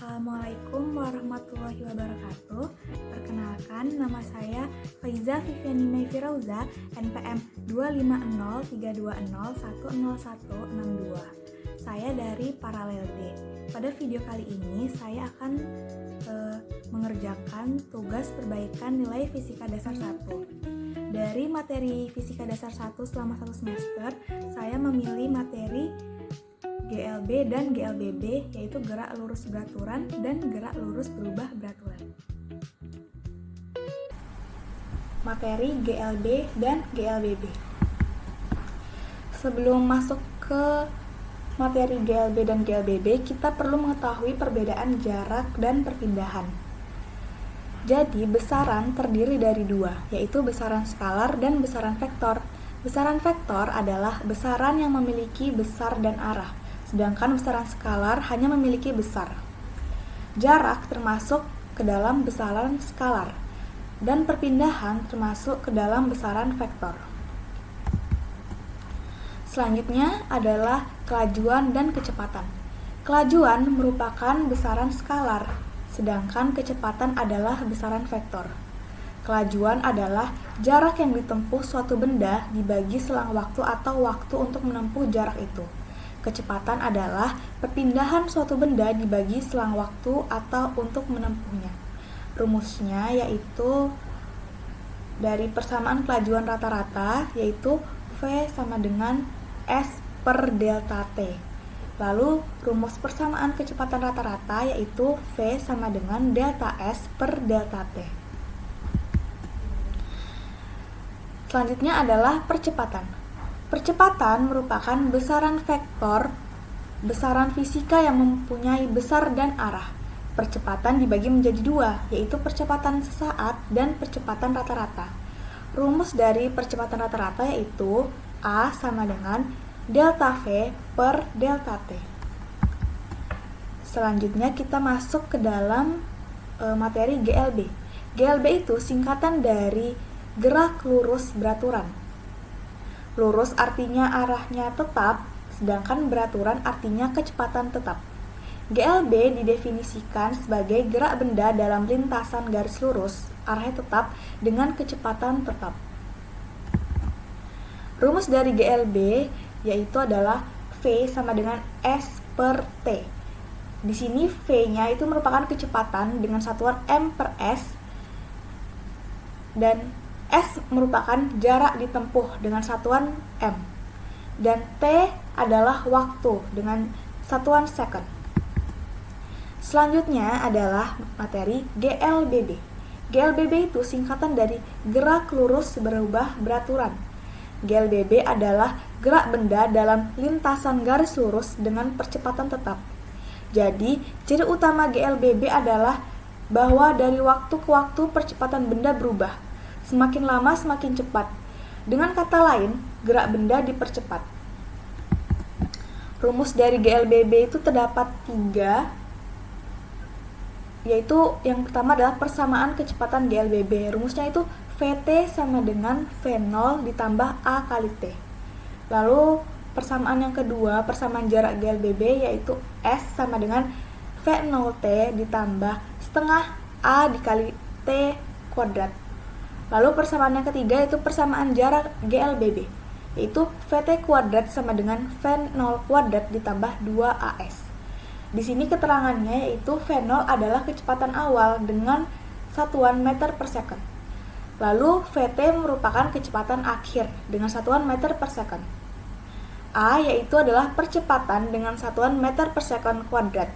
Assalamualaikum warahmatullahi wabarakatuh. Perkenalkan, nama saya Faiza Viviani May Firauza, NPM 25032010162. Saya dari Paralel D. Pada video kali ini, saya akan mengerjakan tugas perbaikan nilai Fisika Dasar 1. Dari materi Fisika Dasar 1 selama 1 semester, saya memilih materi GLB dan GLBB, yaitu gerak lurus beraturan dan gerak lurus berubah beraturan. Materi GLB dan GLBB. Sebelum masuk ke materi GLB dan GLBB, kita perlu mengetahui perbedaan jarak dan perpindahan. Jadi, besaran terdiri dari dua, yaitu besaran skalar dan besaran vektor. Besaran vektor adalah besaran yang memiliki besar dan arah, sedangkan besaran skalar hanya memiliki besar. Jarak termasuk ke dalam besaran skalar, dan perpindahan termasuk ke dalam besaran vektor. Selanjutnya adalah kelajuan dan kecepatan. Kelajuan merupakan besaran skalar, sedangkan kecepatan adalah besaran vektor. Kelajuan adalah jarak yang ditempuh suatu benda dibagi selang waktu atau waktu untuk menempuh jarak itu. Kecepatan adalah perpindahan suatu benda dibagi selang waktu atau untuk menempuhnya. Rumusnya yaitu dari persamaan kelajuan rata-rata, yaitu V sama dengan S per delta T. Lalu rumus persamaan kecepatan rata-rata yaitu V sama dengan delta S per delta T. Selanjutnya adalah percepatan. Percepatan merupakan besaran vektor, besaran fisika yang mempunyai besar dan arah. Percepatan dibagi menjadi dua, yaitu percepatan sesaat dan percepatan rata-rata. Rumus dari percepatan rata-rata yaitu A sama dengan delta V per delta T. Selanjutnya kita masuk ke dalam materi GLB. GLB itu singkatan dari gerak lurus beraturan. Lurus artinya arahnya tetap, sedangkan beraturan artinya kecepatan tetap. GLB didefinisikan sebagai gerak benda dalam lintasan garis lurus, arahnya tetap, dengan kecepatan tetap. Rumus dari GLB yaitu adalah V sama dengan S per T. Di sini V-nya itu merupakan kecepatan dengan satuan M per S, dan S merupakan jarak ditempuh dengan satuan M, dan T adalah waktu dengan satuan second. Selanjutnya adalah materi GLBB. GLBB itu singkatan dari gerak lurus berubah beraturan. GLBB adalah gerak benda dalam lintasan garis lurus dengan percepatan tetap. Jadi, ciri utama GLBB adalah bahwa dari waktu ke waktu percepatan benda berubah. Semakin lama semakin cepat. Dengan kata lain, gerak benda dipercepat. Rumus dari GLBB itu terdapat 3, yaitu yang pertama adalah persamaan kecepatan GLBB. Rumusnya itu VT sama dengan V0 ditambah A kali T. Lalu persamaan yang kedua, persamaan jarak GLBB, yaitu S sama dengan V0T ditambah setengah A dikali T kuadrat. Lalu persamaan yang ketiga yaitu persamaan jarak GLBB, yaitu VT kuadrat sama dengan V0 kuadrat ditambah 2AS. Di sini keterangannya yaitu V0 adalah kecepatan awal dengan satuan meter per second. Lalu VT merupakan kecepatan akhir dengan satuan meter per second. A yaitu adalah percepatan dengan satuan meter per second kuadrat.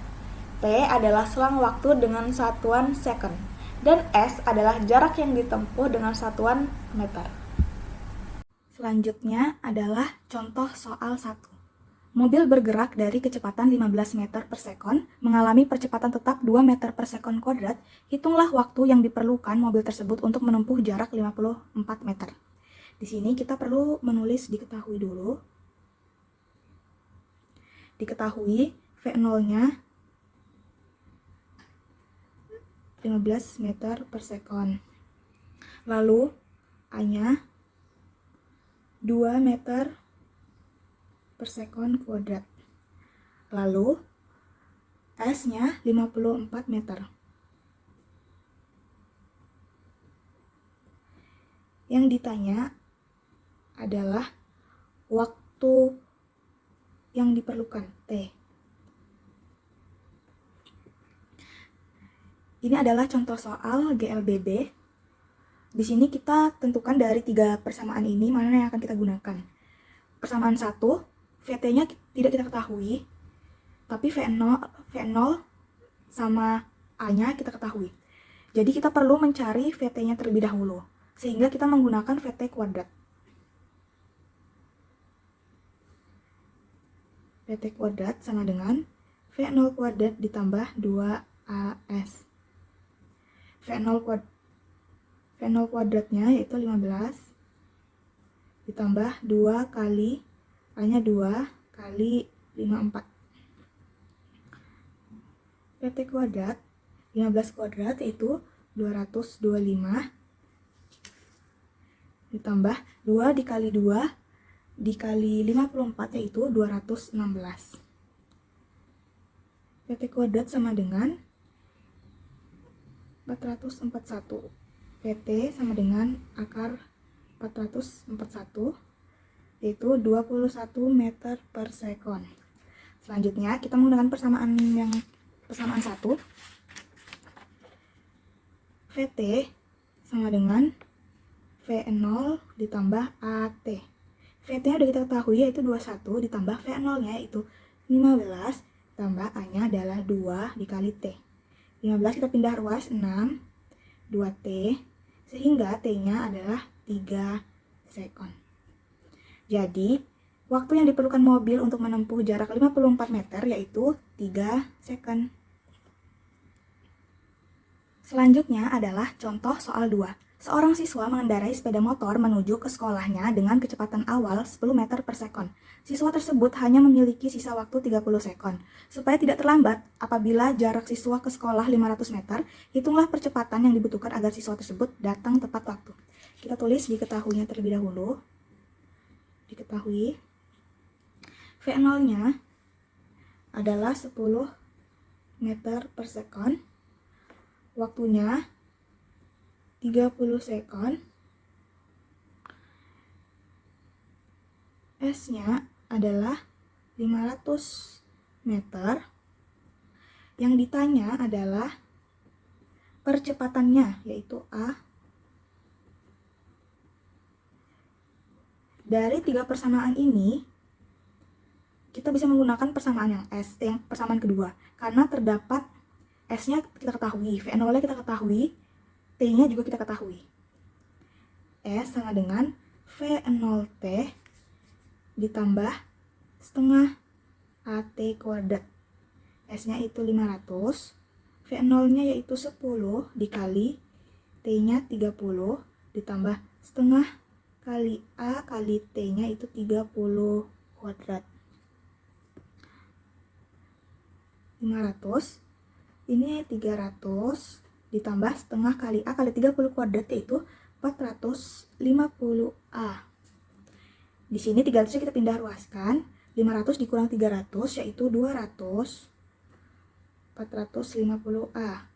T adalah selang waktu dengan satuan second. Dan S adalah jarak yang ditempuh dengan satuan meter. Selanjutnya adalah contoh soal 1. Mobil bergerak dari kecepatan 15 meter per sekon, mengalami percepatan tetap 2 meter per sekon kuadrat. Hitunglah waktu yang diperlukan mobil tersebut untuk menempuh jarak 54 meter. Di sini kita perlu menulis diketahui dulu. Diketahui V0-nya 15 meter per sekon. Lalu A-nya 2 meter per sekon kuadrat. Lalu S-nya 54 meter. Yang ditanya adalah waktu yang diperlukan, T. Ini adalah contoh soal GLBB. Di sini kita tentukan dari 3 persamaan ini mana yang akan kita gunakan. Persamaan 1, VT-nya tidak kita ketahui, tapi V0 sama A-nya kita ketahui. Jadi kita perlu mencari VT-nya terlebih dahulu, sehingga kita menggunakan VT kuadrat. VT kuadrat sama dengan V0 kuadrat ditambah 2AS. V0 kuadratnya yaitu 15 ditambah 2 kali A-nya 2 kali 54. VT kuadrat 15 kuadrat yaitu 225 ditambah 2 dikali 2 dikali 54 yaitu 216. VT kuadrat sama dengan 441. VT sama dengan akar 441 yaitu 21 meter per sekon. Selanjutnya kita menggunakan persamaan 1. VT sama dengan V0 ditambah AT. VT-nya udah kita ketahui yaitu 21 ditambah V0-nya yaitu 15 tambah A-nya adalah 2 dikali T. 15 kita pindah ruas 6, 2T, sehingga T-nya adalah 3 sekon. Jadi, waktu yang diperlukan mobil untuk menempuh jarak 54 meter yaitu 3 sekon. Selanjutnya adalah contoh soal 2. Seorang siswa mengendarai sepeda motor menuju ke sekolahnya dengan kecepatan awal 10 meter per sekon. Siswa tersebut hanya memiliki sisa waktu 30 sekon. Supaya tidak terlambat, apabila jarak siswa ke sekolah 500 meter, hitunglah percepatan yang dibutuhkan agar siswa tersebut datang tepat waktu. Kita tulis diketahuinya terlebih dahulu. Diketahui V0-nya adalah 10 meter per sekon. Waktunya 30 sekon. S-nya adalah 500 meter. Yang ditanya adalah percepatannya, yaitu A. Dari 3 persamaan ini, kita bisa menggunakan persamaan yang S, yang persamaan kedua. Karena terdapat S-nya kita ketahui, V0-nya kita ketahui, T-nya juga kita ketahui. S sama dengan V0T ditambah setengah AT kuadrat. S-nya itu 500, V0-nya yaitu 10 dikali T-nya 30 ditambah setengah kali A kali T-nya itu 30 kuadrat. 500, ini 300 ditambah setengah kali A kali 30 kuadrat yaitu 450A. Di sini 300 kita pindah ruaskan, 500 dikurang 300 yaitu 200, 450A.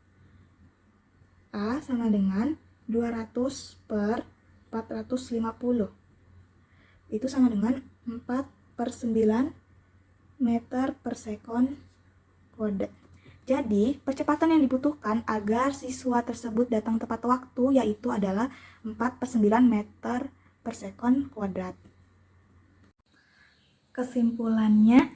A sama dengan 200 per 450. Itu sama dengan 4/9 meter per sekon kuadrat. Jadi, percepatan yang dibutuhkan agar siswa tersebut datang tepat waktu yaitu adalah 4/9 meter per sekon kuadrat. Kesimpulannya,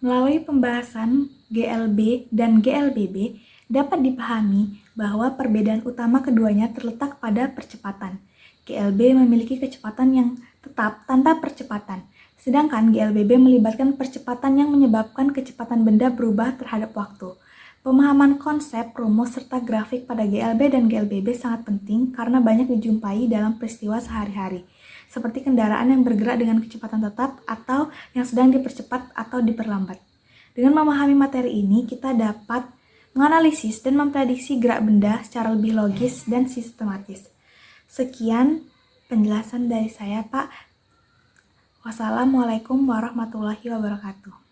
melalui pembahasan GLB dan GLBB dapat dipahami bahwa perbedaan utama keduanya terletak pada percepatan. GLB memiliki kecepatan yang tetap tanpa percepatan, sedangkan GLBB melibatkan percepatan yang menyebabkan kecepatan benda berubah terhadap waktu. Pemahaman konsep, rumus, serta grafik pada GLB dan GLBB sangat penting karena banyak dijumpai dalam peristiwa sehari-hari, seperti kendaraan yang bergerak dengan kecepatan tetap atau yang sedang dipercepat atau diperlambat. Dengan memahami materi ini, kita dapat menganalisis dan memprediksi gerak benda secara lebih logis dan sistematis. Sekian penjelasan dari saya, Pak. Wassalamualaikum warahmatullahi wabarakatuh.